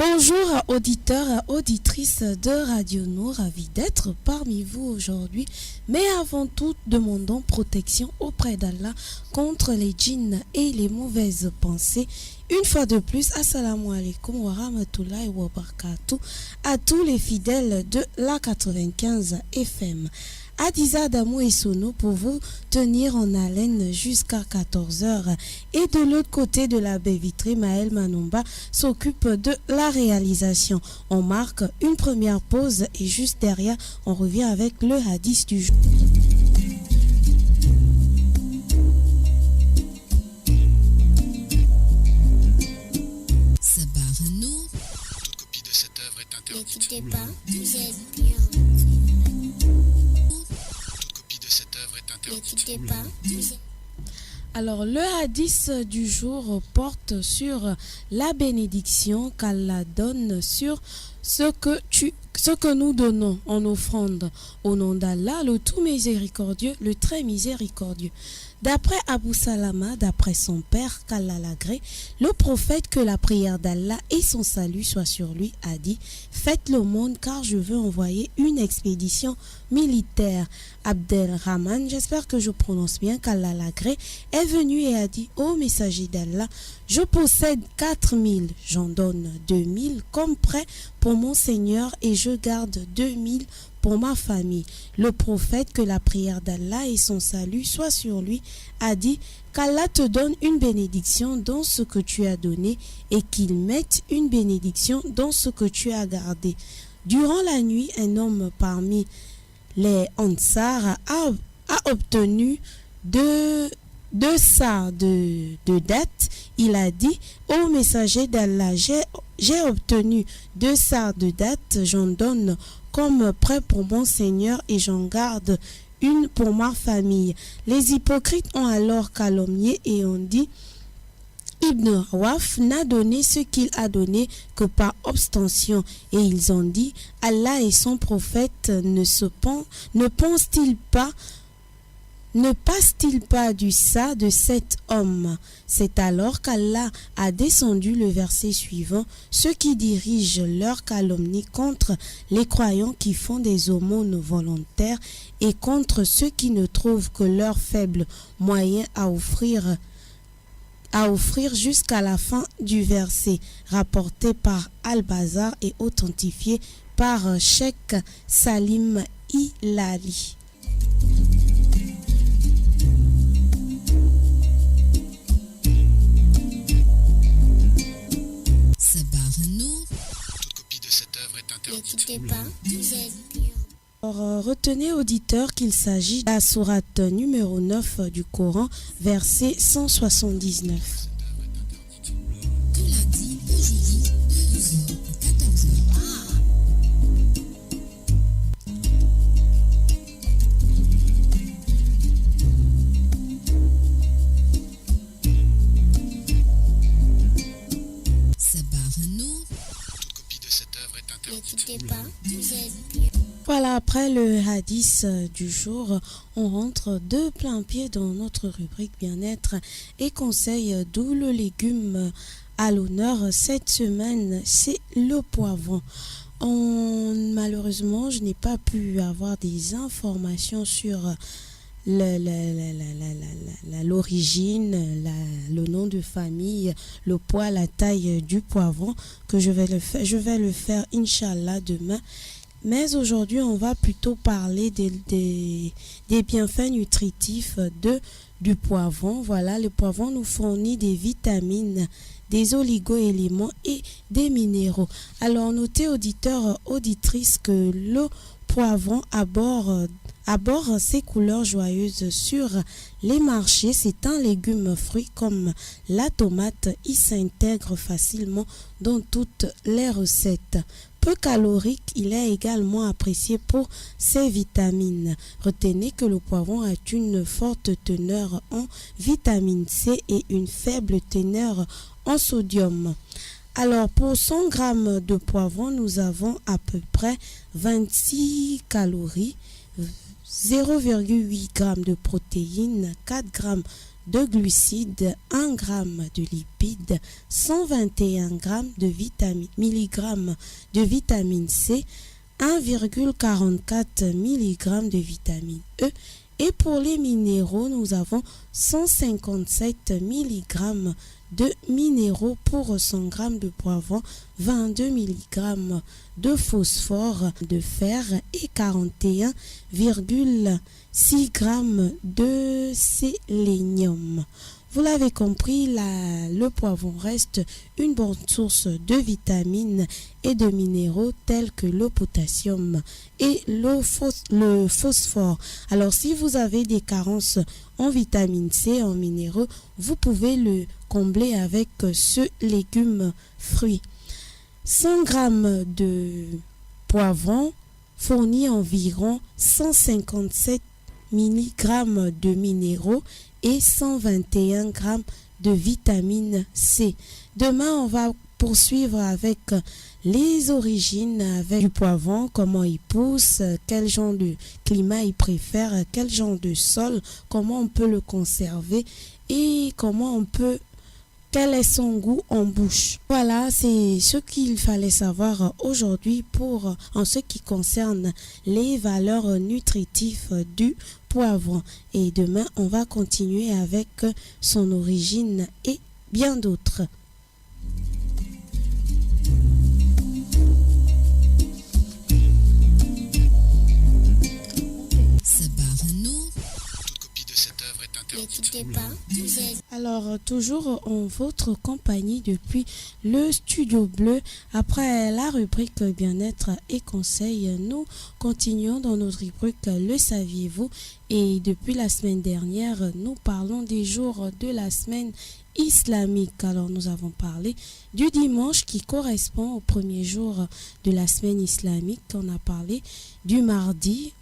Bonjour auditeurs et auditrices de Radio Nour, ravi d'être parmi vous aujourd'hui. Mais avant tout, demandons protection auprès d'Allah contre les djinns et les mauvaises pensées. Une fois de plus, assalamu alaikum wa rahmatullahi wa barakatuh à tous les fidèles de la 95 FM. Adiza Damou et Sono pour vous tenir en haleine jusqu'à 14h. Et de l'autre côté de la baie vitrée, Maël Manomba s'occupe de la réalisation. On marque une première pause et juste derrière, on revient avec le hadith du jour. Toute copie de cette œuvre est interdite. N'écoutez pas, vous êtes bien. N'écoutez pas, vous êtes... Alors, le hadith du jour porte sur la bénédiction qu'Allah donne sur ce que nous donnons en offrande. Au nom d'Allah, le tout miséricordieux, le très miséricordieux. D'après Abu Salama, d'après son père, qu'Allah l'agrée, le prophète, que la prière d'Allah et son salut soient sur lui, a dit « Faites l'aumône car je veux envoyer une expédition militaire. » Abdelrahman, j'espère que je prononce bien, qu'Allah l'agrée, est venu et a dit « Ô messager d'Allah, je possède 4000, j'en donne 2000 comme prêt pour mon Seigneur et je garde 2000 pour ma famille. » Le prophète, que la prière d'Allah et son salut soient sur lui, a dit qu'Allah te donne une bénédiction dans ce que tu as donné et qu'il mette une bénédiction dans ce que tu as gardé. Durant la nuit, un homme parmi les Ansar a obtenu deux sars de date. Il a dit: ô messager d'Allah, j'ai obtenu 2 sars de date, j'en donne comme prêt pour mon Seigneur et j'en garde une pour ma famille. Les hypocrites ont alors calomnié et ont dit: Ibn Rawaf n'a donné ce qu'il a donné que par abstention. Et ils ont dit: Allah et son prophète ne passe-t-il pas du ça de cet homme? C'est alors qu'Allah a descendu le verset suivant: ceux qui dirigent leur calomnie contre les croyants qui font des aumônes volontaires et contre ceux qui ne trouvent que leur faible moyen à offrir jusqu'à la fin du verset, rapporté par Al-Bazar et authentifié par Cheikh Salim Hilali. Toute copie de cette œuvre est interdite. N'écoutez pas, vous êtes bien. Alors, retenez auditeurs qu'il s'agit de la sourate numéro 9 du Coran, verset 179. Que l'a dit aujourd'hui, 12h à 14h. Toute copie de cette œuvre est interdite. N'écoutez pas, vous êtes bien. Voilà, après le hadith du jour, on rentre de plein pied dans notre rubrique bien-être et conseils, d'où le légume à l'honneur. Cette semaine, c'est le poivron. Malheureusement, je n'ai pas pu avoir des informations sur l'origine, le nom de famille, le poids, la taille du poivron, que je vais le faire, Inch'Allah, demain. Mais aujourd'hui, on va plutôt parler des bienfaits nutritifs du poivron. Voilà, le poivron nous fournit des vitamines, des oligo-éléments et des minéraux. Alors, notez, auditeurs, auditrices, que le poivron aborde ses couleurs joyeuses sur les marchés. C'est un légume fruit comme la tomate. Il s'intègre facilement dans toutes les recettes. Peu calorique, il est également apprécié pour ses vitamines. Retenez que le poivron a une forte teneur en vitamine C et une faible teneur en sodium. Alors, pour 100 grammes de poivron, nous avons à peu près 26 calories, 0,8 g de protéines, 4 g de glucides, 1 g de lipides, 121 mg de vitamine C, 1,44 mg de vitamine E. Et pour les minéraux, nous avons 157 mg de minéraux pour 100 g de poivron, 22 mg de phosphore, de fer et 41,6 g de sélénium. Vous l'avez compris, le poivron reste une bonne source de vitamines et de minéraux tels que le potassium et le phosphore. Alors, si vous avez des carences en vitamine C, en minéraux, vous pouvez le combler avec ce légume fruit. 100 g de poivron fournit environ 157 mg de minéraux et 121 g de vitamine C. Demain, on va poursuivre avec les origines du poivron, comment il pousse, quel genre de climat il préfère, quel genre de sol, comment on peut le conserver et quel est son goût en bouche. Voilà, c'est ce qu'il fallait savoir aujourd'hui en ce qui concerne les valeurs nutritives du poivron. Et demain, on va continuer avec son origine et bien d'autres. N'écoutez pas, vous êtes... Alors, toujours en votre compagnie depuis le Studio Bleu. Après la rubrique bien-être et conseils, nous continuons dans notre rubrique Le saviez-vous? Et depuis la semaine dernière, nous parlons des jours de la semaine islamique. Alors, nous avons parlé du dimanche qui correspond au premier jour de la semaine islamique. On a parlé du mardi,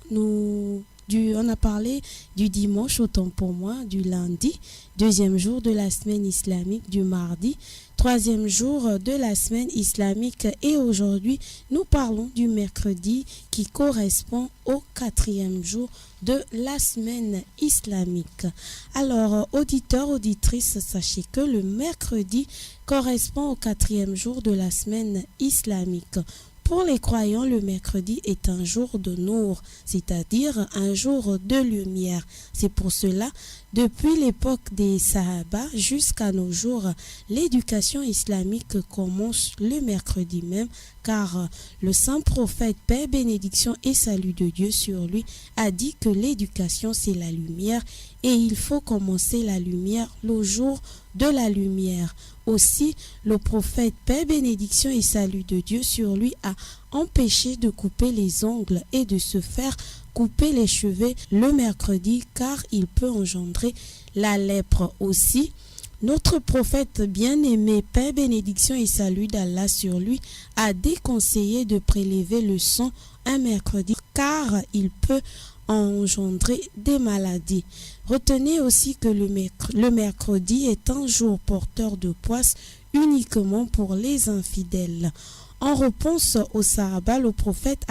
on a parlé du dimanche, autant pour moi, du lundi, deuxième jour de la semaine islamique, du mardi, troisième jour de la semaine islamique et aujourd'hui, nous parlons du mercredi qui correspond au quatrième jour de la semaine islamique. Alors, auditeurs, auditrices, sachez que le mercredi correspond au quatrième jour de la semaine islamique. Pour les croyants, le mercredi est un jour de nour, c'est-à-dire un jour de lumière. C'est pour cela, depuis l'époque des Sahaba jusqu'à nos jours, l'éducation islamique commence le mercredi même, car le saint prophète, paix, bénédiction et salut de Dieu sur lui, a dit que l'éducation c'est la lumière et il faut commencer la lumière le jour de la lumière. Aussi, le prophète, paix, bénédiction et salut de Dieu sur lui, a empêché de couper les ongles et de se faire couper les cheveux le mercredi car il peut engendrer la lèpre. Aussi, notre prophète bien-aimé, paix, bénédiction et salut d'Allah sur lui, a déconseillé de prélever le sang un mercredi car il peut engendrer des maladies. Retenez aussi que le mercredi est un jour porteur de poisse uniquement pour les infidèles. En réponse au Sahaba, le prophète,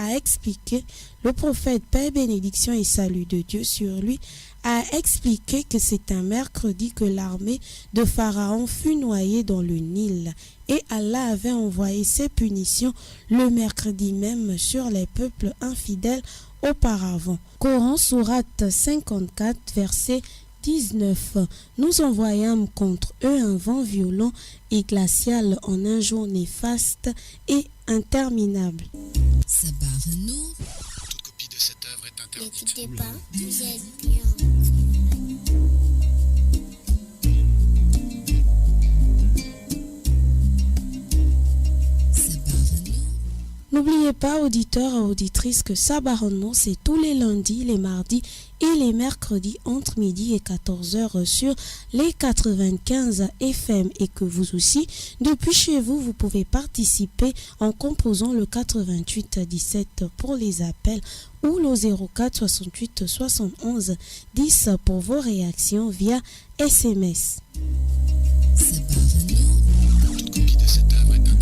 paix, bénédiction et salut de Dieu sur lui, a expliqué que c'est un mercredi que l'armée de Pharaon fut noyée dans le Nil et Allah avait envoyé ses punitions le mercredi même sur les peuples infidèles auparavant. Coran sourate 54 verset 19. Nous envoyâmes contre eux un vent violent et glacial en un jour néfaste et interminable. Toute copie de cette œuvre est interdite. N'écoutez pas, vous êtes bien. N'oubliez pas, auditeurs et auditrices, que Sabaronnement, c'est tous les lundis, les mardis et les mercredis entre midi et 14h sur les 95 FM et que vous aussi, depuis chez vous, vous pouvez participer en composant le 88 17 pour les appels ou le 04 68 71 10 pour vos réactions via SMS. Toute copie de cette œuvre est interdite.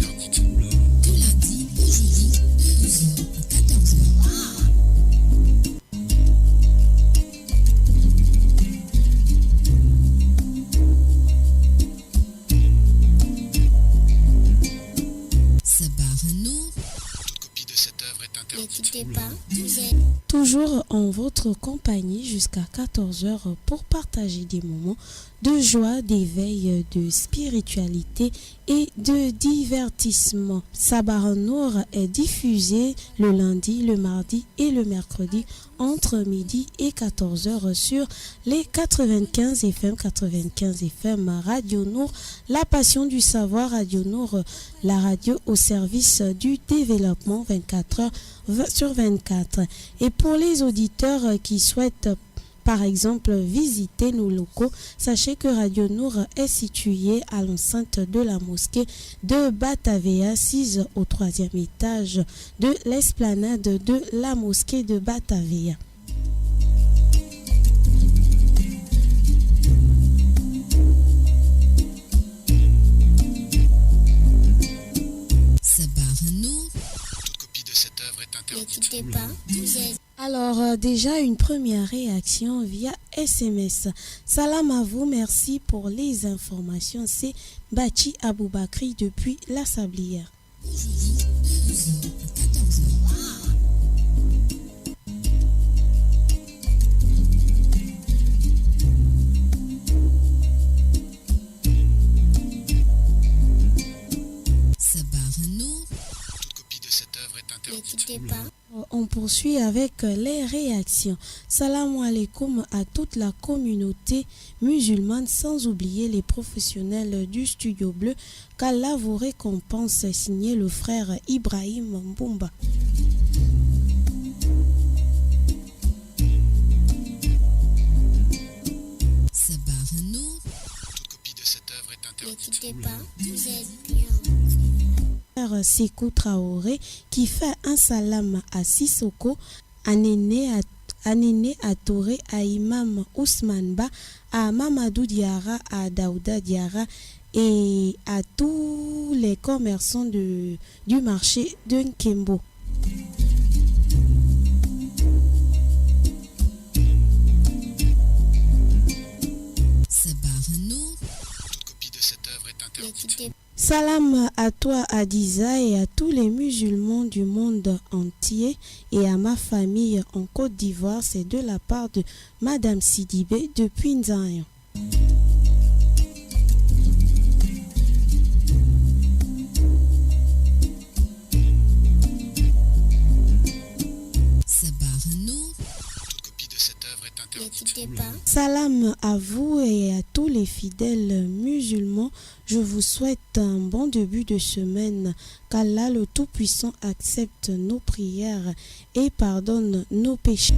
Toujours en votre compagnie jusqu'à 14 heures pour partager des moments de joie, d'éveil, de spiritualité et de divertissement. Sabah Nour est diffusé le lundi, le mardi et le mercredi entre midi et 14 heures sur les 95 FM Radio Nour, la passion du savoir Radio Nour, la radio au service du développement 24 heures sur 24. Et pour les auditeurs qui souhaitent par exemple visiter nos locaux, sachez que Radio Nour est situé à l'enceinte de la mosquée de Batavia, 6 au 3e étage de l'esplanade de la mosquée de Batavia. Toute copie de cette œuvre est interdite. Alors déjà une première réaction via SMS. Salam à vous, merci pour les informations. C'est Bachi Aboubakri depuis La Sablière. Toute copie de cette œuvre est interdite. On poursuit avec les réactions. Salam alaikum à toute la communauté musulmane, sans oublier les professionnels du Studio Bleu. Qu'Allah vous récompense, signé le frère Ibrahim Mboumba. Toute copie de cette œuvre est interdite. Sekou Traoré qui fait un salam à Sissoko, à Néné à Touré, à Imam Ousmane Ba, à Mamadou Diara, à Daouda Diara et à tous les commerçants du marché de Nkembo. Toute copie de cette œuvre est interdite. Salam à toi Adiza et à tous les musulmans du monde entier et à ma famille en Côte d'Ivoire, c'est de la part de Madame Sidibé depuis Nzayan. Toute copie de cette œuvre est interdite. Salam à vous et à tous les fidèles musulmans. Je vous souhaite un bon début de semaine. Qu'Allah le Tout-Puissant accepte nos prières et pardonne nos péchés.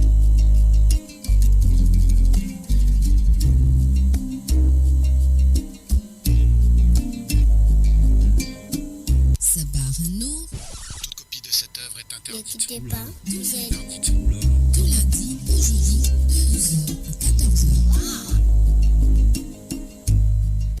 Toute copie de cette œuvre est interdite. Tout lundi, aujourd'hui, de 12h à 14h.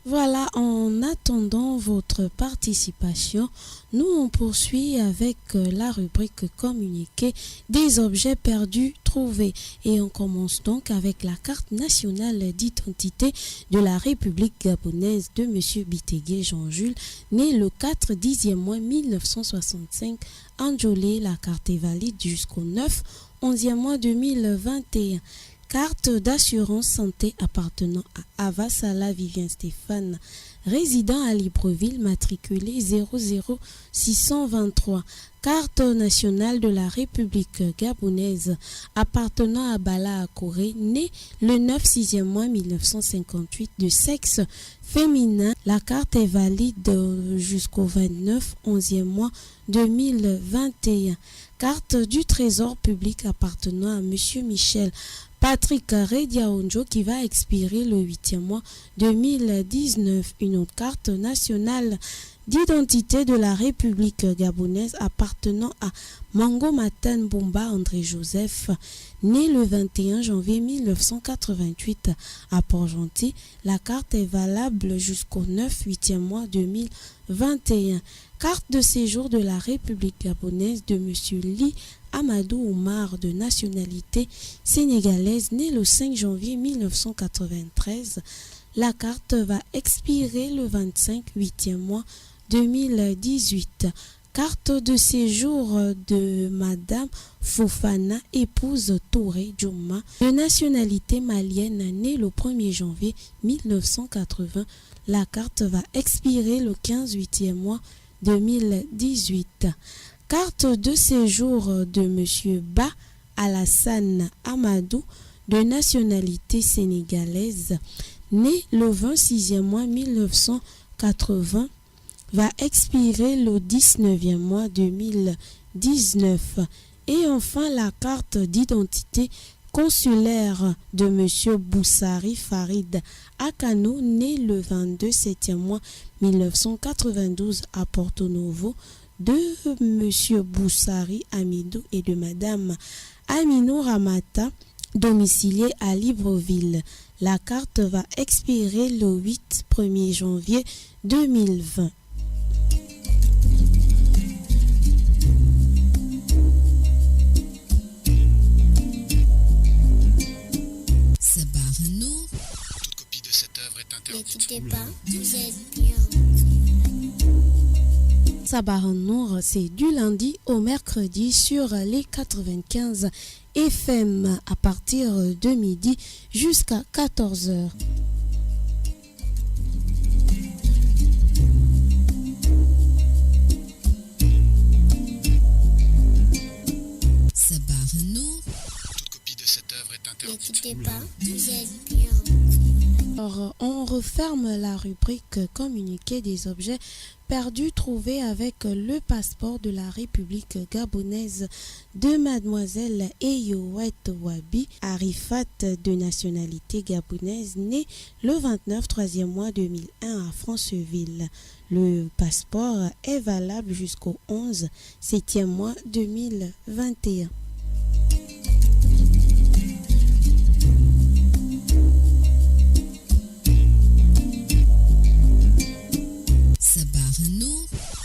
Voilà, en attendant votre participation, nous on poursuit avec la rubrique communiqué des objets perdus trouvés. Et on commence donc avec la carte nationale d'identité de la République gabonaise de M. Bitégué Jean-Jules, né le 4/10e mois 1965, en Djolé. La carte est valide jusqu'au 9/11e mois 2021. Carte d'assurance santé appartenant à Ava Salah Vivien Stéphane, résident à Libreville, matriculé 00623. Carte nationale de la République gabonaise appartenant à Bala Akoré, né le 9/6e mois 1958, de sexe féminin. La carte est valide jusqu'au 29/11e mois 2021. Carte du Trésor public appartenant à M. Michel Patrick Rediaonjo qui va expirer le 8e mois 2019. Une autre carte nationale d'identité de la République gabonaise appartenant à Mango Matan Bomba André Joseph, né le 21 janvier 1988 à Port-Gentil. La carte est valable jusqu'au 9/8e mois 2021. Carte de séjour de la République gabonaise de M. Li Amadou Oumar, de nationalité sénégalaise, né le 5 janvier 1993. La carte va expirer le 25/8e mois 2018. Carte de séjour de Madame Fofana, épouse Touré Djouma, de nationalité malienne, née le 1er janvier 1980. La carte va expirer le 15/8e mois 2018. Carte de séjour de Monsieur Ba Alassane Amadou, de nationalité sénégalaise, né le 26e mois 1980, va expirer le 19e mois 2019. Et enfin, la carte d'identité consulaire de M. Boussari Farid Akano, né le 22/7e mois 1992 à Porto Novo, de M. Boussari Amidou et de Madame Aminou Ramata, domicilié à Libreville. La carte va expirer le 1er janvier 2020. Toute copie de cette œuvre est interdite. N'écoutez pas, vous êtes bien. Sabah Nour, c'est du lundi au mercredi sur les 95 FM à partir de midi jusqu'à 14h. Toute copie de cette œuvre est interdite. N'écoutez pas, vous êtes bien. Alors, on referme la rubrique communiqué des objets perdus trouvés avec le passeport de la République gabonaise de Mademoiselle Eyowet Wabi Arifat, de nationalité gabonaise, née le 29 3e mois 2001 à Franceville. Le passeport est valable jusqu'au 11 7e mois 2021.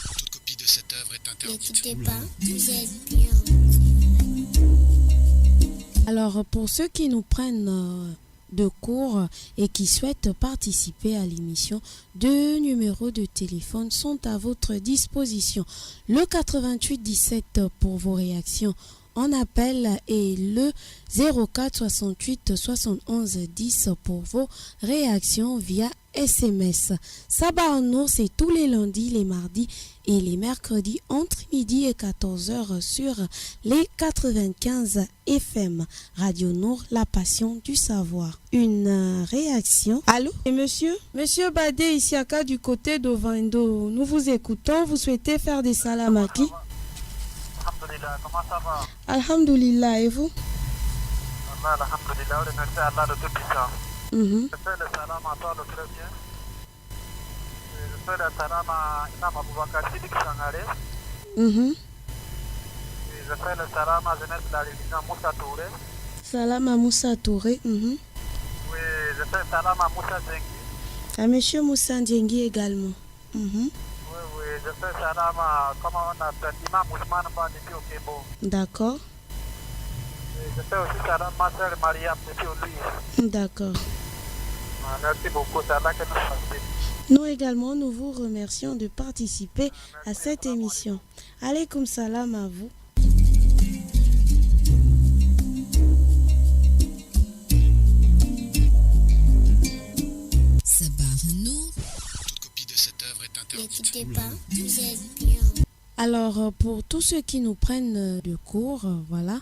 Toute copie de cette œuvre est interdite. N'écoutez pas, vous êtes bien. Alors, pour ceux qui nous prennent de cours et qui souhaitent participer à l'émission, 2 numéros de téléphone sont à votre disposition. Le 88 17 pour vos réactions en appel et le 04 68 71 10 pour vos réactions via SMS. Sabah Nour, c'est tous les lundis, les mardis et les mercredis entre midi et 14h sur les 95 FM. Radio Nour, la passion du savoir. Une réaction. Allô? Et monsieur Badé Isiaka du côté de Vando, nous vous écoutons. Vous souhaitez faire des salamaki? Alhamdulillah, comment ça va? Alhamdulillah, et vous? Alhamdulillah, on remercie Allah de tout puissant. Mhm. Je fais le salam à toi le très bien. Je fais le salam à Imam Aboubakar Sidik Sangaré. Mhm. Je fais le salam à jeunesse de la religion Moussa Touré. Salam à Moussa Touré. Mhm. Oui, je fais le salam à Moussa Zengi. À monsieur Moussa Ndiengi également. Mhm. Oui, je fais le salam à, comment on appelle, Imam Ousmane Ba depuis au Kébo. D'accord. Je fais aussi salam à ma soeur Mariam depuis au Louis. D'accord. Merci beaucoup, c'est Allah qui nous facilite. Nous également, nous vous remercions de participer à cette émission. Alaykoum salam à vous. Toute copie de cette œuvre est interdite. N'écoutez pas, vous êtes bien. Alors, pour tous ceux qui nous prennent de cours, voilà,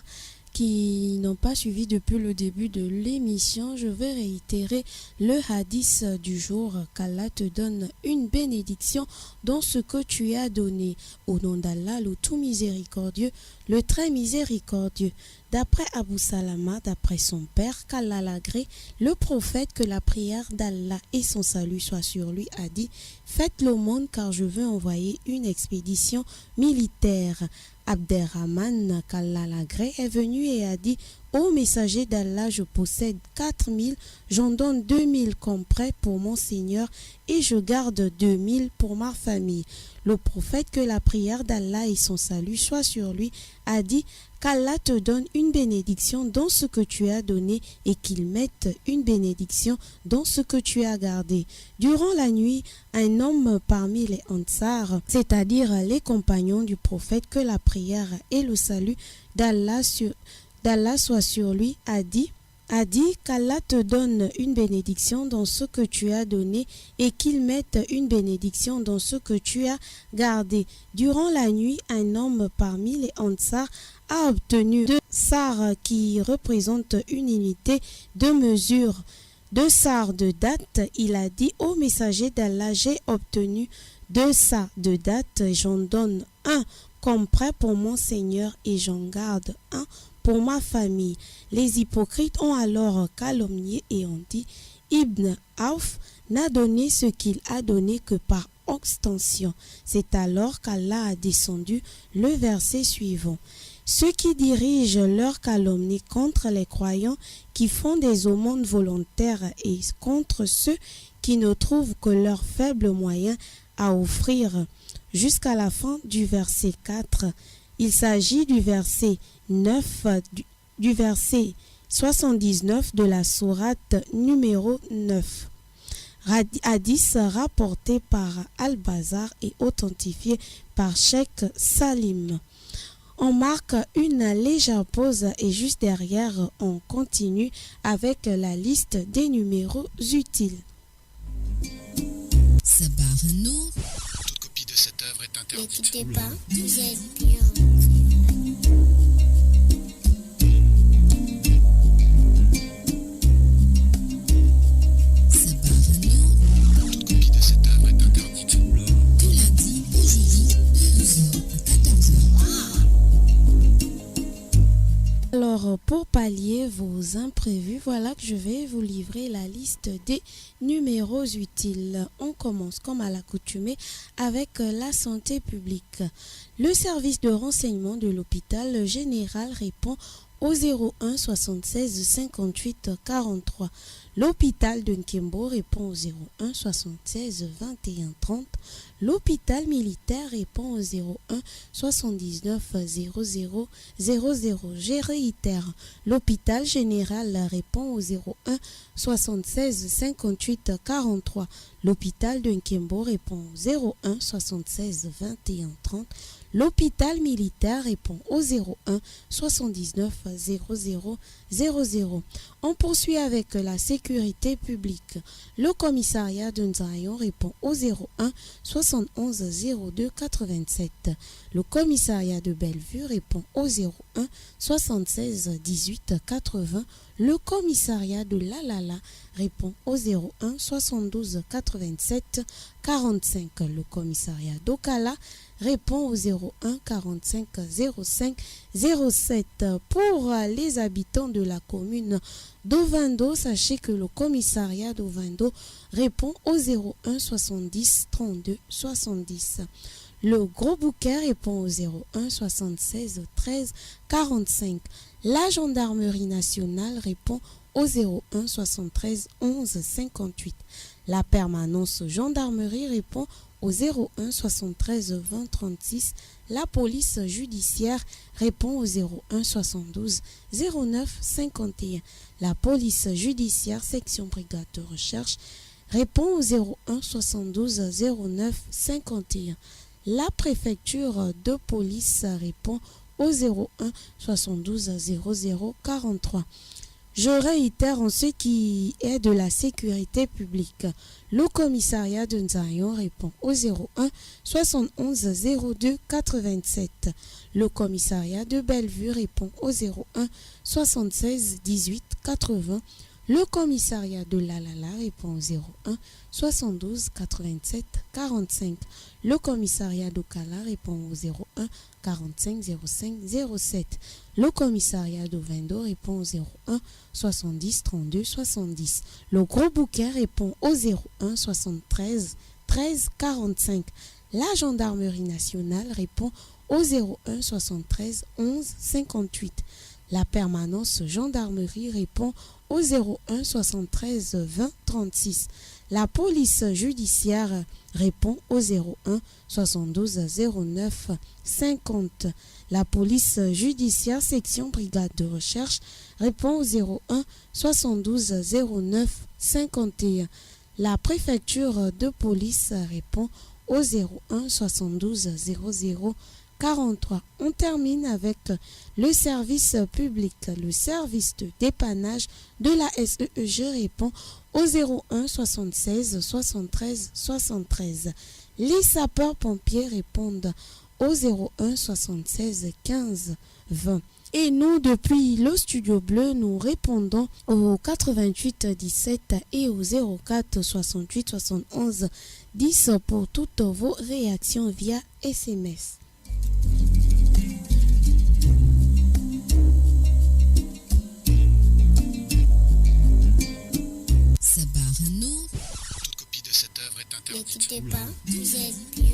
qui n'ont pas suivi depuis le début de l'émission, je vais réitérer le hadith du jour. Qu'Allah te donne une bénédiction dans ce que tu as donné. Au nom d'Allah, le tout miséricordieux, le très miséricordieux. D'après Abu Salama, d'après son père, qu'Allah l'agrée, le prophète, que la prière d'Allah et son salut soient sur lui, a dit: faites l'aumône car je veux envoyer une expédition militaire. Abderrahman, qu'Allah l'agrée, est venu et a dit: ô messager d'Allah, je possède 4000, j'en donne 2000 comme prêt pour mon Seigneur et je garde 2000 pour ma famille. Le prophète, que la prière d'Allah et son salut soient sur lui, a dit qu'Allah te donne une bénédiction dans ce que tu as donné et qu'il mette une bénédiction dans ce que tu as gardé. Durant la nuit, un homme parmi les Ansar, c'est-à-dire les compagnons du prophète, que la prière et le salut d'Allah soit sur lui, a dit qu'Allah te donne une bénédiction dans ce que tu as donné et qu'il mette une bénédiction dans ce que tu as gardé. Durant la nuit, un homme parmi les Ansar a obtenu 2 sars qui représentent une unité de mesure. 2 sars de date. Il a dit au messager d'Allah, j'ai obtenu 2 sars de date, j'en donne un comme prêt pour mon Seigneur et j'en garde un pour ma famille. Les hypocrites ont alors calomnié et ont dit, Ibn Auf n'a donné ce qu'il a donné que par extension. C'est alors qu'Allah a descendu le verset suivant. Ceux qui dirigent leur calomnie contre les croyants qui font des aumônes volontaires et contre ceux qui ne trouvent que leurs faibles moyens à offrir. Jusqu'à la fin du verset 4. Il s'agit du verset 9, du verset 79 de la sourate numéro 9. Hadith rapporté par Al-Bazar et authentifié par Cheikh Salim. On marque une légère pause et juste derrière, on continue avec la liste des numéros utiles. Sabah Nour. Toute copie de cette œuvre est interdite. N'écoutez pas, vous êtes bien. Alors, pour pallier vos imprévus, voilà que je vais vous livrer la liste des numéros utiles. On commence comme à l'accoutumée avec la santé publique. Le service de renseignement de l'hôpital général répond au 01 76 58 43. L'hôpital de Nkembo répond au 01 76 21 30. L'hôpital militaire répond au 01 79 00 00. Je réitère, l'hôpital général répond au 01 76 58 43. L'hôpital de Nkembo répond au 01 76 21 30. L'hôpital militaire répond au 01 79 00 00. On poursuit avec la sécurité publique. Le commissariat de Nzayon répond au 01 71 02 87. Le commissariat de Bellevue répond au 01 76 18 80. Le commissariat de Lalala répond au 01 72 87 45. Le commissariat d'Okala répond au 01 45 05 07. Pour les habitants de la commune d'Ovando, sachez que le commissariat d'Ovando répond au 01 70 32 70. Le Gros Bouquet répond au 01 76 13 45. La gendarmerie nationale répond au 01 73 11 58. La permanence gendarmerie répond au 01 73 20 36. La police judiciaire répond au 01 72 09 51. La police judiciaire section brigade de recherche répond au 01 72 09 51. La préfecture de police répond au 01 72 00 43. Je réitère en ce qui est de la sécurité publique. Le commissariat de Nzayon répond au 01 71 02 87. Le commissariat de Bellevue répond au 01 76 18 80. Le commissariat de Lalala répond au 01 72 87 45. Le commissariat d'Okala répond au 01 45 05 07. Le commissariat d'Ovendo répond au 01 70 32 70. Le Gros Bouquet répond au 01 73 13 45. La gendarmerie nationale répond au 01 73 11 58. La permanence gendarmerie répond au 01 73 20 36. La police judiciaire répond au 01 72 09 50. La police judiciaire section brigade de recherche répond au 01 72 09 51. La préfecture de police répond au 01 72 00 43. On termine avec le service public. Le service de dépannage de la SEEG répond au 01 76 73 73. Les sapeurs-pompiers répondent au 01 76 15 20. Et nous, depuis le Studio Bleu, nous répondons au 88 17 et au 04 68 71 10 pour toutes vos réactions via SMS. Sabarno. Toute copie de cette œuvre est interdite. Ne quittez pas, vous êtes bien.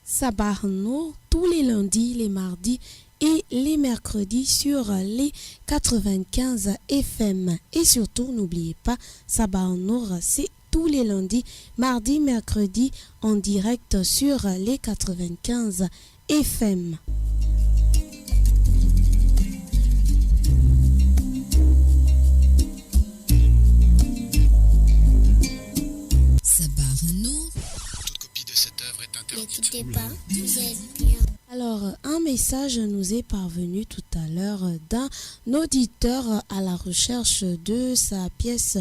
Sabarno, tous les lundis, les mardis et les mercredis sur les 95 FM. Et surtout, n'oubliez pas, Sabarno, c'est tous les lundis, mardis, mercredis en direct sur les 95 FM. Ne quittez pas, vous êtes bien. Alors, un message nous est parvenu tout à l'heure d'un auditeur à la recherche de sa pièce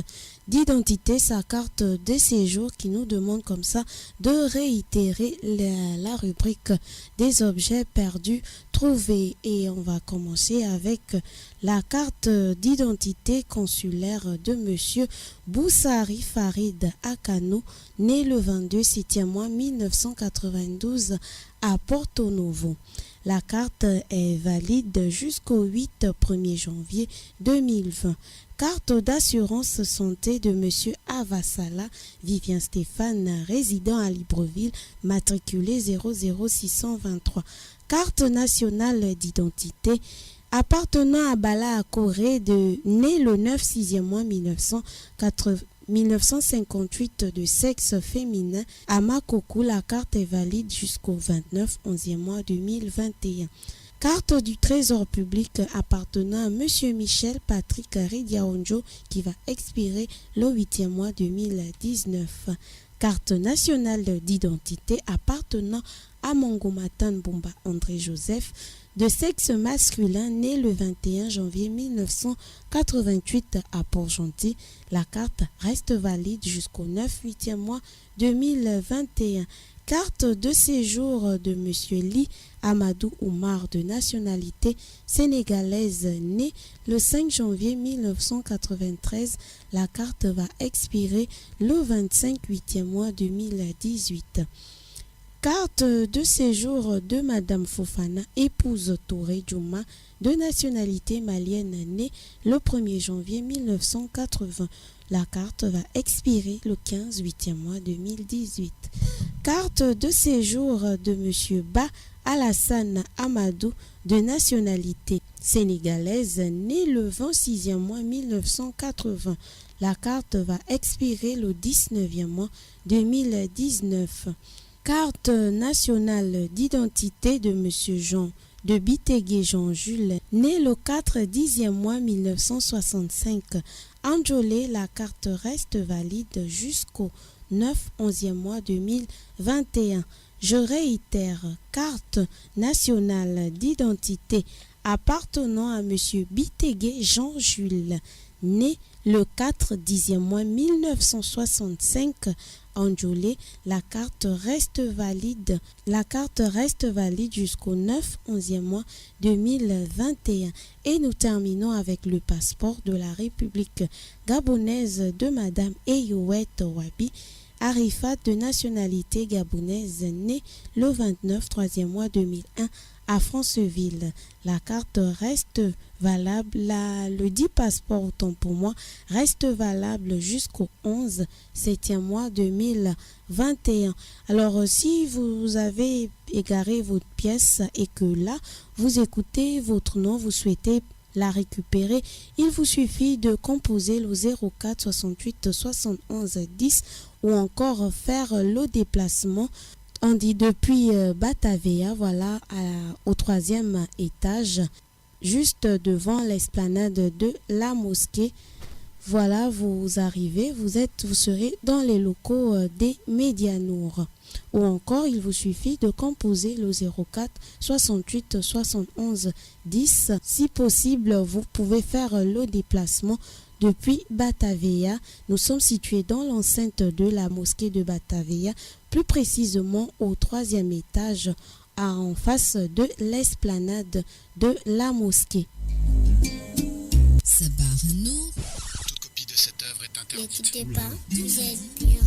d'identité, sa carte de séjour, qui nous demande comme ça de réitérer la rubrique des objets perdus trouvés. Et on va commencer avec la carte d'identité consulaire de monsieur Boussari Farid Akano, né le 22 septembre 1992 à Porto Novo. La carte est valide jusqu'au 8 1er janvier 2020. Carte d'assurance santé de monsieur Avassala Vivien Stéphane, résident à Libreville, matriculé 00623. Carte nationale d'identité appartenant à Bala Akoré, né le 9 6e mois 1958, de sexe féminin, à Makokou. La carte est valide jusqu'au 29 11e mois 2021. Carte du Trésor public appartenant à M. Michel Patrick Ridiaonjo, qui va expirer le 8e mois 2019. Carte nationale d'identité appartenant à Mongomatan Bomba André Joseph, de sexe masculin, né le 21 janvier 1988 à Port-Gentil. La carte reste valide jusqu'au 9 8e mois 2021. Carte de séjour de M. Li Amadou Oumar, de nationalité sénégalaise, né le 5 janvier 1993. La carte va expirer le 25 8e mois 2018. Carte de séjour de Madame Fofana, épouse Touré Djouma, de nationalité malienne, née le 1er janvier 1980. La carte va expirer le 15 8e mois 2018. Carte de séjour de M. Ba Alassane Amadou, de nationalité sénégalaise, né le 26e mois 1980. La carte va expirer le 19e mois 2019. Carte nationale d'identité de M. Jean de Bitegué Jean-Jules, né le 4 10e mois 1965. Anjolé, la carte reste valide jusqu'au 9 11e mois 2021. Je réitère, carte nationale d'identité appartenant à M. Bitegué Jean-Jules, né le 4 10e mois 1965. Anjolé, la carte reste valide. La carte reste valide jusqu'au 9 11e mois 2021. Et nous terminons avec le passeport de la République gabonaise de Madame Eyouet Wabi Arifat, de nationalité gabonaise, née le 29 3e mois 2001 à Franceville. La carte reste valable. Le dit passeport, autant pour moi, reste valable jusqu'au 11 7e mois 2021. Alors, si vous avez égaré votre pièce et que là, vous écoutez votre nom, vous souhaitez la récupérer, il vous suffit de composer le 04 68 71 10 ou encore faire le déplacement. On dit depuis Batavia, voilà, au 3e étage, juste devant l'esplanade de la mosquée. Voilà, vous arrivez, vous serez dans les locaux des Médianours. Ou encore, il vous suffit de composer le 04 68 71 10. Si possible, vous pouvez faire le déplacement depuis Batavia. Nous sommes situés dans l'enceinte de la mosquée de Batavia, plus précisément au 3e étage, en face de l'esplanade de la mosquée. Toute copie de cette œuvre est interdite. Ne quittez pas, vous êtes bien.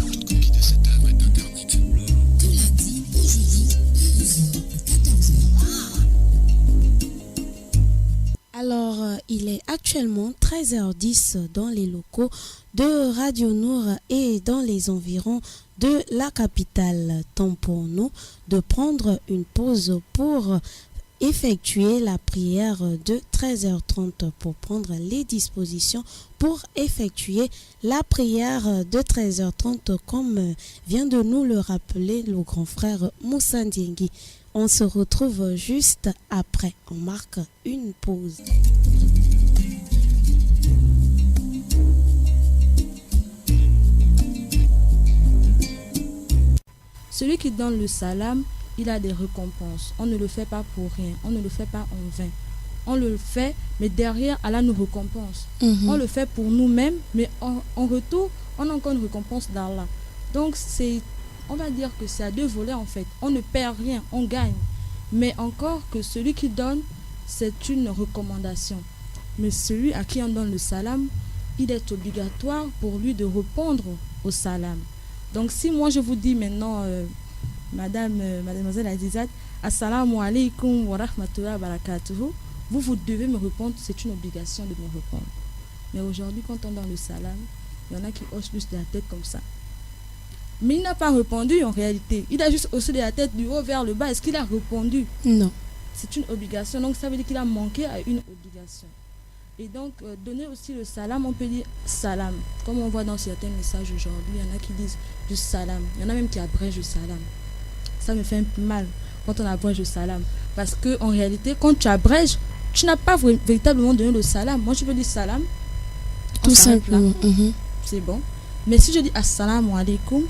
Toute copie de cette œuvre est interdite. Tout lundi au jeudi, de 12h à 14h. Alors, il est actuellement 13h10 dans les locaux de Radio Nour et dans les environs de la capitale. Temps pour nous de prendre une pause pour effectuer la prière de 13h30, pour prendre les dispositions pour effectuer la prière de 13h30 comme vient de nous le rappeler le grand frère Moussa Ndiengui. On se retrouve juste après. On marque une pause. Celui qui donne le salam, il a des récompenses. On ne le fait pas pour rien. On ne le fait pas en vain. On le fait, mais derrière, Allah nous récompense. On le fait pour nous-mêmes, mais en retour, on a encore une récompense d'Allah. Donc, on va dire que c'est à deux volets en fait. On ne perd rien, on gagne. Mais encore que celui qui donne, c'est une recommandation. Mais celui à qui on donne le salam, il est obligatoire pour lui de répondre au salam. Donc si moi je vous dis maintenant, mademoiselle Azizat, assalamu alaikum wa rahmatullahi wa barakatuhu, vous devez me répondre, c'est une obligation de me répondre. Mais aujourd'hui, quand on donne le salam, il y en a qui hochent juste la tête comme ça. Mais il n'a pas répondu en réalité. Il a juste haussé de la tête du haut vers le bas. Est-ce qu'il a répondu? Non. C'est une obligation. Donc ça veut dire qu'il a manqué à une obligation. Et donc donner aussi le salam, on peut dire salam. Comme on voit dans certains messages aujourd'hui, il y en a qui disent du salam. Il y en a même qui abrègent le salam. Ça me fait un peu mal quand on abrège le salam. Parce qu'en réalité, quand tu abrèges, tu n'as pas véritablement donné le salam. Moi je veux dire salam. Tout simplement. C'est bon. Mais si je dis assalamu alaikum,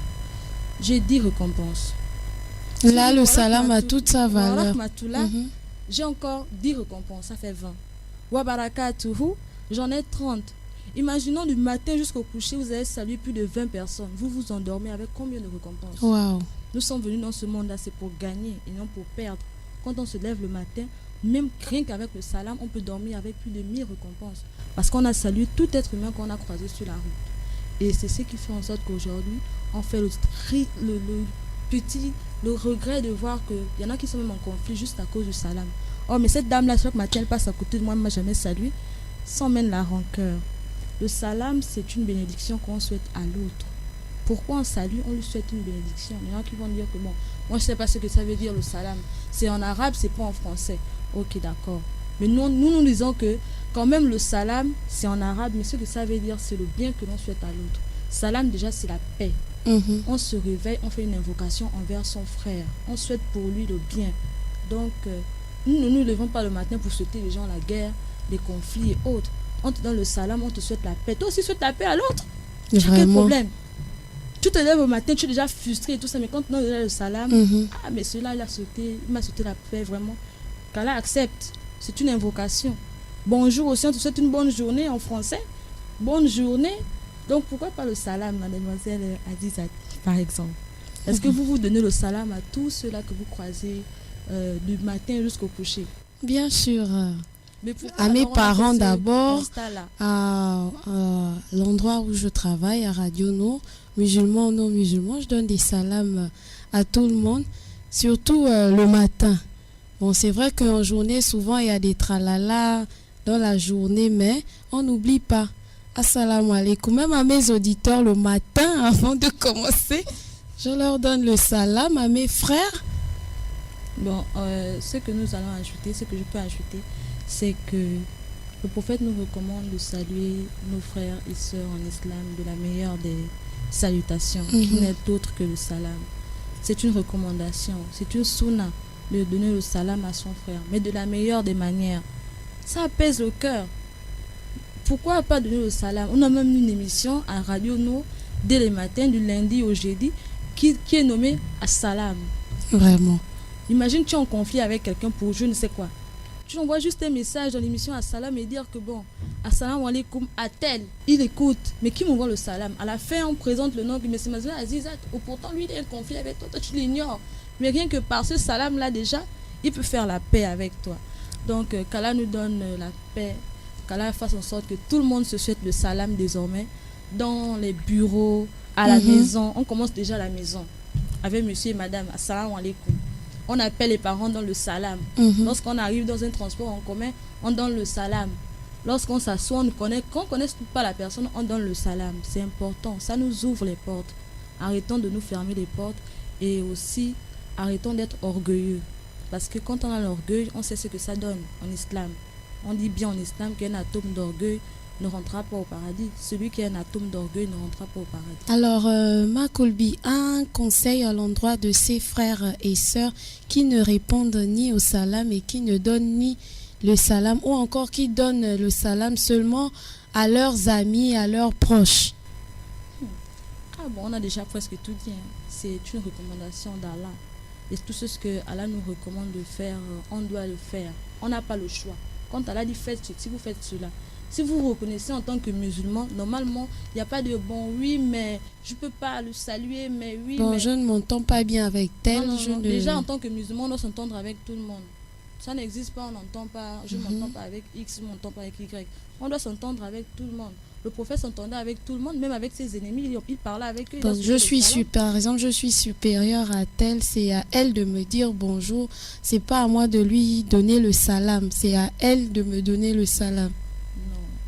j'ai 10 récompenses. Là, le salam a toute sa valeur. J'ai encore 10 récompenses, ça fait 20. Wa barakatuhu, j'en ai 30. Imaginons du matin jusqu'au coucher, vous avez salué plus de 20 personnes. Vous vous endormez avec combien de récompenses? Wow. Nous sommes venus dans ce monde-là, c'est pour gagner et non pour perdre. Quand on se lève le matin, même rien qu'avec le salam, on peut dormir avec plus de 1000 récompenses. Parce qu'on a salué tout être humain qu'on a croisé sur la route. Et c'est ce qui fait en sorte qu'aujourd'hui, on fait le regret de voir qu'il y en a qui sont même en conflit juste à cause du salam. Oh, mais cette dame-là, chaque matin, elle passe à côté de moi, elle ne m'a jamais salué. Sans même la rancœur. Le salam, c'est une bénédiction qu'on souhaite à l'autre. Pourquoi on salue? On lui souhaite une bénédiction. Il y en a qui vont dire que bon, moi je ne sais pas ce que ça veut dire le salam. C'est en arabe, c'est pas en français. Ok, d'accord. Mais nous disons que quand même le salam, c'est en arabe, mais ce que ça veut dire, c'est le bien que l'on souhaite à l'autre. Salam, déjà, c'est la paix. On se réveille, on fait une invocation envers son frère. On souhaite pour lui le bien. Donc, nous ne nous levons pas le matin pour souhaiter les gens la guerre, les conflits et autres. On te donne le salam, on te souhaite la paix. Toi aussi, souhaite la paix à l'autre. Tu as quel problème? Tu te lèves au matin, tu es déjà frustré et tout ça, mais quand tu donnes le salam, ah, mais celui-là, il m'a souhaité la paix, vraiment. Qu'Allah accepte. C'est une invocation. Bonjour aussi, on te souhaite une bonne journée en français. Bonne journée. Donc pourquoi pas le salam, mademoiselle Adizat, par exemple? Est-ce que vous donnez le salam à tous ceux-là que vous croisez du matin jusqu'au coucher? Bien sûr. Mais pourquoi à mes alors on a fait parents ce d'abord, constat-là? à l'endroit où je travaille, à Radio Nord, musulmans ou non musulmans, je donne des salams à tout le monde, surtout le matin. Bon, c'est vrai qu'en journée, souvent, il y a des tralala dans la journée, mais on n'oublie pas. Assalamu alaikum. Même à mes auditeurs, le matin, avant de commencer, je leur donne le salam à mes frères. Bon, ce que nous allons ajouter, ce que je peux ajouter, c'est que le prophète nous recommande de saluer nos frères et sœurs en islam de la meilleure des salutations, qui n'est autre que le salam. C'est une recommandation, c'est une sunna de donner le salam à son frère, mais de la meilleure des manières. Ça apaise le cœur. Pourquoi pas donner le salam? On a même une émission à Radio No dès le matin, du lundi au jeudi, qui est nommée As-Salam. Vraiment. Imagine, tu es en conflit avec quelqu'un pour je ne sais quoi. Tu envoies juste un message dans l'émission As-Salam et dire que bon, Assalamu alaikum à tel, il écoute. Mais qui m'envoie le salam? À la fin, on présente le nom, mais c'est Mazoué Azizat. Ou pourtant, lui, il est en conflit avec toi, toi tu l'ignores. Mais rien que par ce salam-là, déjà, il peut faire la paix avec toi. Donc, qu'Allah nous donne la paix, qu'Allah fasse en sorte que tout le monde se souhaite le salam désormais. Dans les bureaux, à la maison, on commence déjà à la maison. Avec monsieur et madame, assalamu alaikum. On appelle les parents dans le salam. Lorsqu'on arrive dans un transport en commun, on donne le salam. Lorsqu'on s'assoit, quand on ne connaît pas la personne, on donne le salam. C'est important, ça nous ouvre les portes. Arrêtons de nous fermer les portes et aussi arrêtons d'être orgueilleux. Parce que quand on a l'orgueil, on sait ce que ça donne en islam. On dit bien en islam qu'un atome d'orgueil ne rentrera pas au paradis. Celui qui a un atome d'orgueil ne rentrera pas au paradis. Alors, Makolbi, un conseil à l'endroit de ses frères et sœurs qui ne répondent ni au salam et qui ne donnent ni le salam, ou encore qui donnent le salam seulement à leurs amis, à leurs proches. Ah bon, on a déjà presque tout dit. C'est une recommandation d'Allah. Et tout ce que Allah nous recommande de faire, on doit le faire. On n'a pas le choix. Quand Allah dit faites, si vous faites cela, si vous vous reconnaissez en tant que musulman, normalement, il n'y a pas de bon, oui, mais je ne peux pas le saluer, mais oui. Bon, mais... je ne m'entends pas bien avec tel. Non. Déjà, en tant que musulman, on doit s'entendre avec tout le monde. Ça n'existe pas, on n'entend pas, je ne m'entends pas avec X, je ne m'entends pas avec Y. On doit s'entendre avec tout le monde. Le prophète s'entendait avec tout le monde, même avec ses ennemis, il parlait avec eux. Donc, par exemple, je suis supérieure à tel, c'est à elle de me dire bonjour. C'est pas à moi de lui donner le salam, c'est à elle de me donner le salam.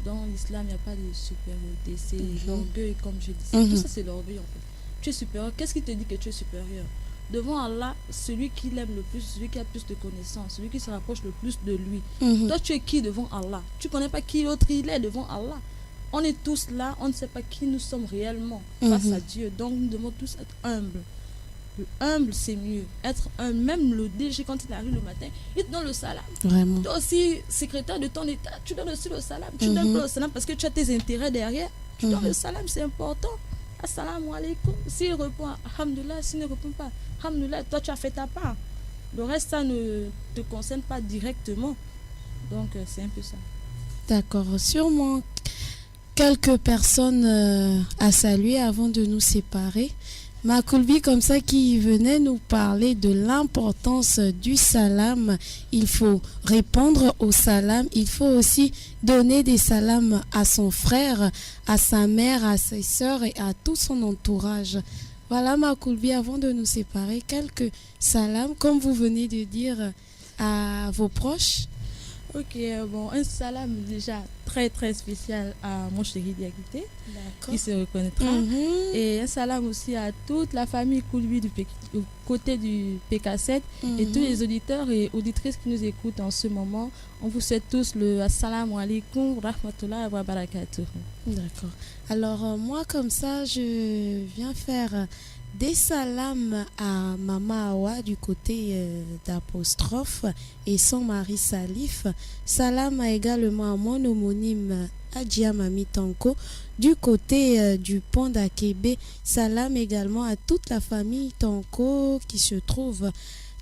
Non, dans l'islam, il n'y a pas de supériorité, c'est l'orgueil, comme je disais. Tout ça, c'est l'orgueil en fait. Tu es supérieur, qu'est-ce qui te dit que tu es supérieur? Devant Allah, celui qui l'aime le plus, celui qui a plus de connaissances, celui qui se rapproche le plus de lui. Toi, tu es qui devant Allah? Tu ne connais pas qui l'autre il est devant Allah. On est tous là, on ne sait pas qui nous sommes réellement face à Dieu. Donc, nous devons tous être humbles. Le humble, c'est mieux. Être humble, même le DG, quand il arrive le matin, il te donne le salam. Vraiment. Toi aussi, secrétaire de ton état, tu donnes aussi le salam. Tu donnes pas le salam parce que tu as tes intérêts derrière. Tu donnes le salam, c'est important. Assalamu alaikum. S'il répond, alhamdoulilah. S'il ne répond pas, alhamdoulilah, toi, tu as fait ta part. Le reste, ça ne te concerne pas directement. Donc, c'est un peu ça. D'accord. Sûrement quelques personnes à saluer avant de nous séparer. Makolbi, comme ça, qui venait nous parler de l'importance du salam. Il faut répondre au salam. Il faut aussi donner des salams à son frère, à sa mère, à ses sœurs et à tout son entourage. Voilà, Makolbi, avant de nous séparer, quelques salams, comme vous venez de dire, à vos proches. Ok, bon, un salam déjà très très spécial à mon chéri Diakité, qui se reconnaîtra. Et un salam aussi à toute la famille Koulbi du côté du PK7 et tous les auditeurs et auditrices qui nous écoutent en ce moment. On vous souhaite tous le assalamu alaikum rahmatullah wa barakatuh. D'accord. Alors moi comme ça, je viens faire des salams à Mama Awa du côté d'Apostrophe et son mari Salif. Salam également à mon homonyme Adja Mami Tanko du côté du pont d'Akebe. Salam également à toute la famille Tanko qui se trouve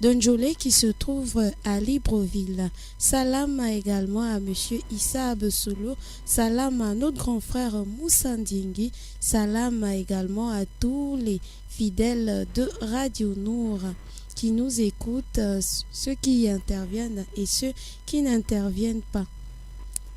Donjolé qui se trouve à Libreville. Salam également à monsieur Issa Abesolo. Salam à notre grand frère Moussa Ndingi. Salam également à tous les fidèles de Radio Nour qui nous écoutent, ceux qui interviennent et ceux qui n'interviennent pas.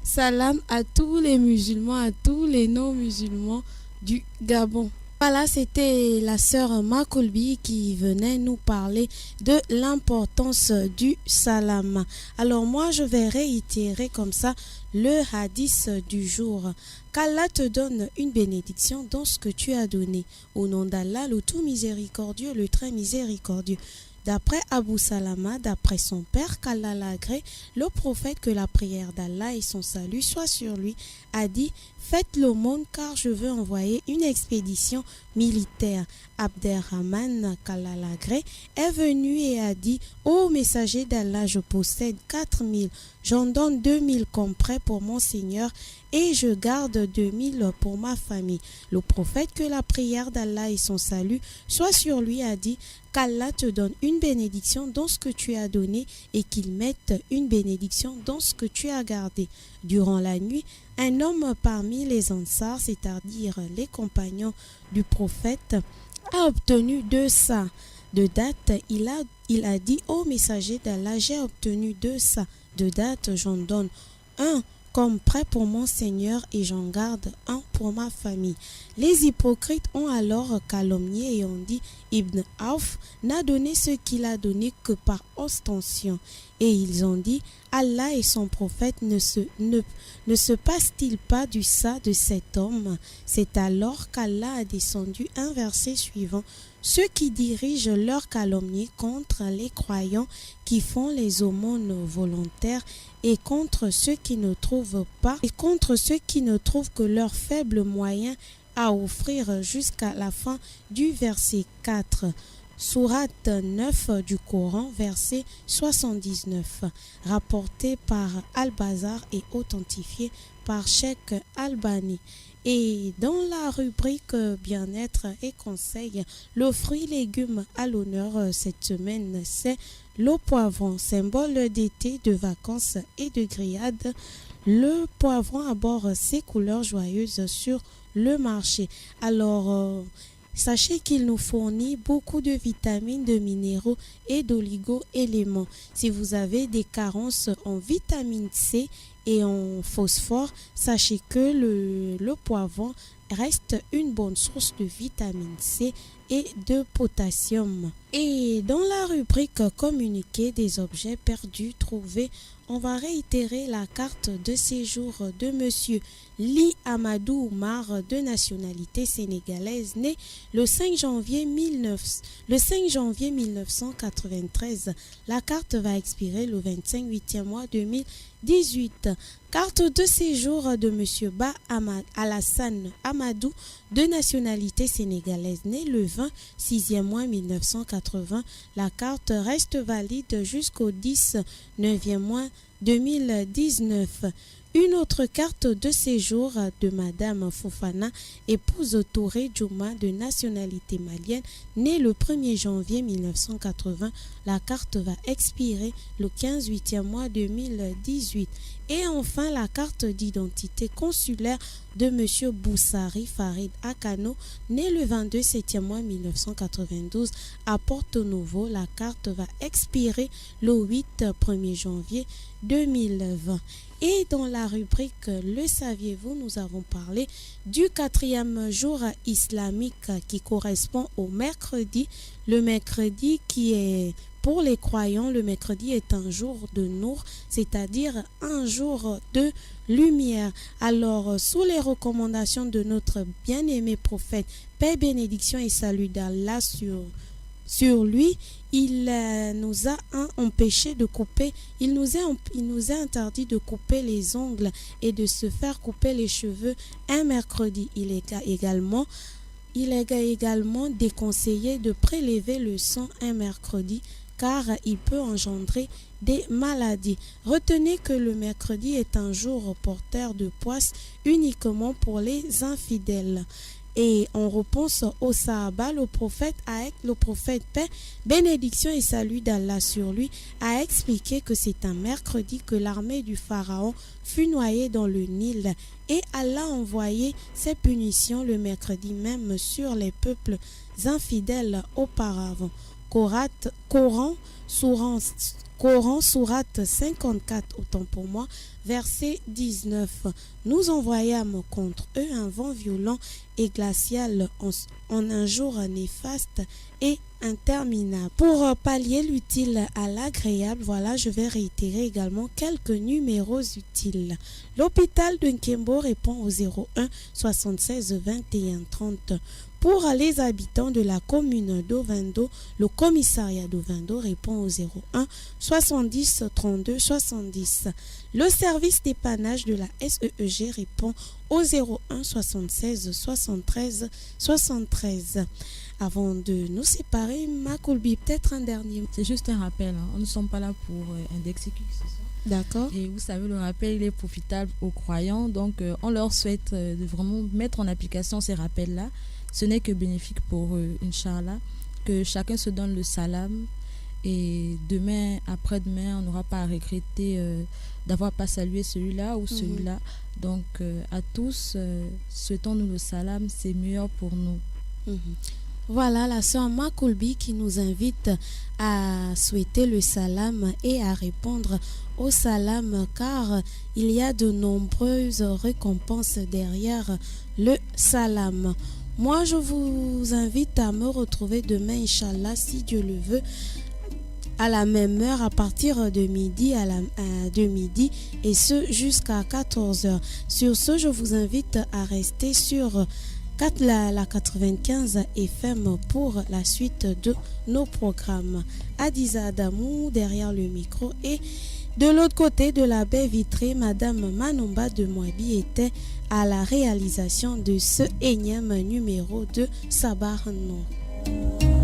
Salam à tous les musulmans, à tous les non-musulmans du Gabon. Voilà, c'était la sœur Makolbi qui venait nous parler de l'importance du salam. Alors moi, je vais réitérer comme ça le hadith du jour. Qu'Allah te donne une bénédiction dans ce que tu as donné. Au nom d'Allah, le tout miséricordieux, le très miséricordieux. D'après Abu Salama, d'après son père, qu'Allah l'agrée, le prophète, que la prière d'Allah et son salut soient sur lui, a dit « Faites l'aumône car je veux envoyer une expédition militaire. » Abderrahman, qu'Allah l'agrée, est venu et a dit « Ô messager d'Allah, je possède 4000, j'en donne 2000 comme prêt pour mon Seigneur et je garde 2000 pour ma famille. » Le prophète, que la prière d'Allah et son salut soient sur lui, a dit « Qu'Allah te donne une bénédiction dans ce que tu as donné et qu'il mette une bénédiction dans ce que tu as gardé. » Durant la nuit, un homme parmi les Ansars, c'est-à-dire les compagnons du prophète, a obtenu 200 de date. Il a dit « Ô messager d'Allah, j'ai obtenu 200 de date, j'en donne un comme prêt pour mon Seigneur et j'en garde un pour ma famille. » Les hypocrites ont alors calomnié et ont dit « Ibn Auf n'a donné ce qu'il a donné que par ostension. » Et ils ont dit « Allah et son prophète ne se passe-t-il pas du ça de cet homme ?» C'est alors qu'Allah a descendu un verset suivant. Ceux qui dirigent leur calomnie contre les croyants qui font les aumônes volontaires et contre ceux qui ne trouvent que leurs faibles moyens à offrir jusqu'à la fin du verset 4. Sourate 9 du Coran, verset 79, rapporté par Al-Bazar et authentifié par Cheikh Albani. Et dans la rubrique bien-être et conseils, le fruit légume à l'honneur cette semaine, c'est le poivron, symbole d'été, de vacances et de grillades. Le poivron aborde ses couleurs joyeuses sur le marché. Alors, sachez qu'il nous fournit beaucoup de vitamines, de minéraux et d'oligo-éléments. Si vous avez des carences en vitamine C et en phosphore, sachez que le poivron reste une bonne source de vitamine C et de potassium. Et dans la rubrique communiquer des objets perdus trouvés, on va réitérer la carte de séjour de monsieur Li Amadou Oumar, de nationalité sénégalaise, né le 5 janvier 1993. La carte va expirer le 25 8e mois 2018. Carte de séjour de monsieur Ba Alassane Amadou, de nationalité sénégalaise, né le 20 6e mois 1980. La carte reste valide jusqu'au 10 9e mois 2019. Une autre carte de séjour de Madame Fofana, épouse Touré Djouma, de nationalité malienne, née le 1er janvier 1980. La carte va expirer le 15 8e mois 2018. Et enfin, la carte d'identité consulaire de M. Boussari Farid Akano, né le 22 7e mois 1992 à Porto Novo. La carte va expirer le 1er janvier 2020. Et dans la rubrique Le saviez-vous, nous avons parlé du 4e jour islamique qui correspond au mercredi. Le mercredi qui est, pour les croyants, le mercredi est un jour de Nour, c'est-à-dire un jour de lumière. Alors, sous les recommandations de notre bien-aimé prophète, paix, bénédiction et salut d'Allah sur lui, il nous a empêché de couper, il nous a interdit de couper les ongles et de se faire couper les cheveux un mercredi. Il est également déconseillé de prélever le sang un mercredi car il peut engendrer des maladies. Retenez que le mercredi est un jour porteur de poisse uniquement pour les infidèles. Et on repense au Sahaba, le prophète paix, bénédiction et salut d'Allah sur lui, a expliqué que c'est un mercredi que l'armée du Pharaon fut noyée dans le Nil et Allah a envoyé ses punitions le mercredi même sur les peuples infidèles auparavant. Coran, Coran sourate 54, autant pour moi, verset 19. Nous envoyâmes contre eux un vent violent et glacial en un jour néfaste et interminable. Pour pallier l'utile à l'agréable, voilà, je vais réitérer également quelques numéros utiles. L'hôpital de Nkembo répond au 01 76 21 30. Pour les habitants de la commune d'Ovendo, le commissariat d'Ovendo répond au 01 70 32 70. Le service dépannage de la SEEG répond au 01 76 73 73. Avant de nous séparer, Makoulbi, peut-être un dernier. C'est juste un rappel, hein. Nous ne sommes pas là pour indexer qui que ce soit. D'accord. Et vous savez, le rappel, il est profitable aux croyants. Donc, on leur souhaite de vraiment mettre en application ces rappels-là. Ce n'est que bénéfique pour eux, Inch'Allah. Que chacun se donne le salam. Et demain, après-demain, on n'aura pas à regretter d'avoir pas salué celui-là ou celui-là. Donc, à tous, souhaitons-nous le salam. C'est meilleur pour nous. Voilà la sœur Makoulbi qui nous invite à souhaiter le salam et à répondre au salam, car il y a de nombreuses récompenses derrière le salam. Moi, je vous invite à me retrouver demain, Inch'Allah, si Dieu le veut, à la même heure, à partir de midi, et ce jusqu'à 14h. Sur ce, je vous invite à rester sur la 95 FM pour la suite de nos programmes. Adiza Adamou derrière le micro, et de l'autre côté de la baie vitrée, Madame Manomba de Mouabi était à la réalisation de ce énième numéro de Sabah Nour.